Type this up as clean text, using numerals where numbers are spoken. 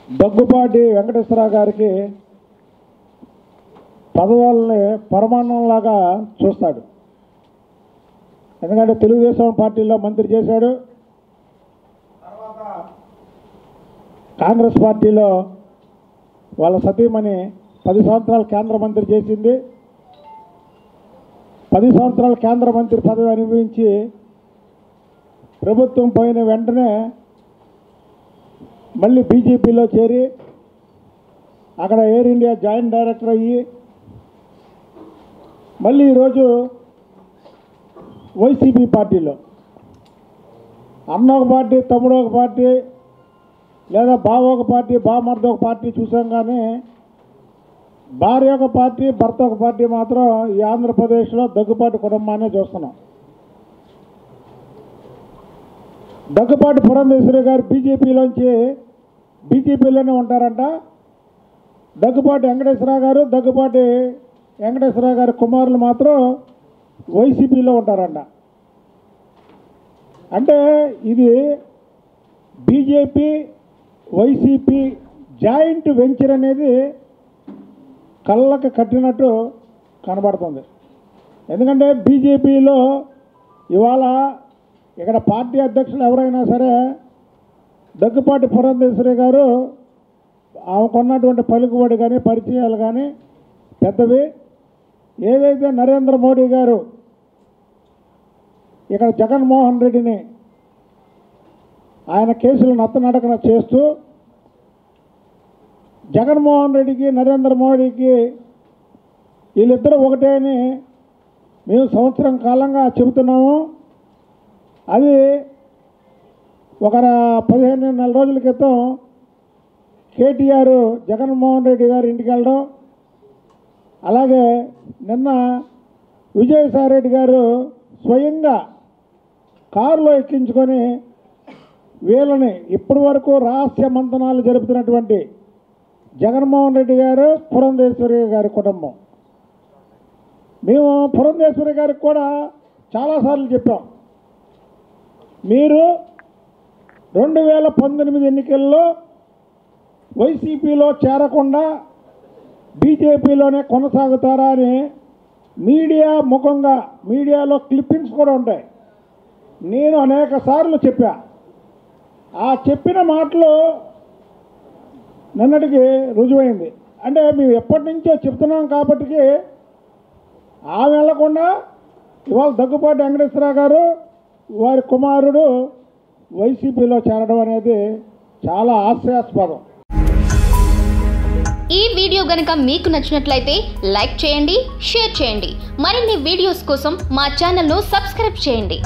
దగ్గుపాటి వెంకటేశ్వరరావు గారికి పదవుల్ని పరమాన్నంలాగా చూస్తాడు. ఎందుకంటే తెలుగుదేశం పార్టీలో మంత్రి చేశాడు, తర్వాత కాంగ్రెస్ పార్టీలో వాళ్ళ సతీమణి 10 సంవత్సరాలు కేంద్ర మంత్రి చేసింది. 10 సంవత్సరాలు కేంద్ర మంత్రి పదవి అనుభవించి ప్రభుత్వం పోయిన వెంటనే మళ్ళీ బీజేపీలో చేరి అక్కడ ఎయిర్ ఇండియా జాయింట్ డైరెక్టర్ అయ్యి మళ్ళీ ఈరోజు వైసీపీ పార్టీలో అన్న ఒక పార్టీ, తమ్ముడు ఒక పార్టీ, లేదా బావ ఒక పార్టీ, బామర్ది ఒక పార్టీ చూసాం. కానీ భార్య ఒక పార్టీ, భర్త ఒక పార్టీ మాత్రం ఈ ఆంధ్రప్రదేశ్లో దగ్గుపాటి కుటుంబాన్ని చూస్తున్నాం. దగ్గుపాటి పురంధేశ్వరి గారు బీజేపీలోనే ఉంటారంట. దగ్గుపాటి వెంకటేశ్వరరావు గారి కుమారులు మాత్రం వైసీపీలో ఉంటారంట. అంటే ఇది బీజేపీ వైసీపీ జాయింట్ వెంచర్ అనేది కళ్ళకి కట్టినట్టు కనబడుతుంది. ఎందుకంటే బీజేపీలో ఇవాళ ఇక్కడ పార్టీ అధ్యక్షులు ఎవరైనా సరే దగ్గుపాటి పురంధేశ్వరి గారు ఆమెకున్నటువంటి పలుకుబడి కానీ పరిచయాలు కానీ పెద్దవి. ఏదైతే నరేంద్ర మోడీ గారు ఇక్కడ జగన్మోహన్ రెడ్డిని ఆయన కేసులు నత్తనడకన చేస్తూ జగన్మోహన్ రెడ్డికి నరేంద్ర మోడీకి వీళ్ళిద్దరూ ఒకటే అని మేము సంవత్సరం కాలంగా చెబుతున్నాము. అది ఒక 15 నెల రోజుల క్రితం కేటీఆర్ జగన్మోహన్ రెడ్డి గారి ఇంటికి వెళ్ళడం, అలాగే నిన్న విజయసాయిరెడ్డి గారు స్వయంగా కారులో ఎక్కించుకొని వీళ్ళని ఇప్పటి వరకు రహస్య మంతనాలు జరుపుతున్నటువంటి జగన్మోహన్ రెడ్డి గారు, పురంధేశ్వరి గారి కుటుంబం. మేము పురంధేశ్వరి గారికి కూడా చాలాసార్లు చెప్పాం, మీరు 2019 ఎన్నికల్లో వైసీపీలో చేరకుండా బీజేపీలోనే కొనసాగుతారా అని మీడియా ముఖంగా, మీడియాలో క్లిప్పింగ్స్ కూడా ఉంటాయి, నేను అనేక సార్లు చెప్పా. ఆ చెప్పిన మాటలు నిన్నటికి రుజువైంది. అంటే మేము ఎప్పటి నుంచో చెప్తున్నాం కాబట్టి ఆమె వెళ్లకుండా ఇవాళ దగ్గుపాటి వెంకటేశ్వరరావు గారు వారి కుమారుడు వైసీపీలో చేరడం అనేది చాలా హాస్యాస్పదం. ఈ వీడియో గనుక మీకు నచ్చినట్లయితే లైక్ చేయండి, షేర్ చేయండి. మరిన్ని వీడియోస్ కోసం మా ఛానల్ను సబ్స్క్రైబ్ చేయండి.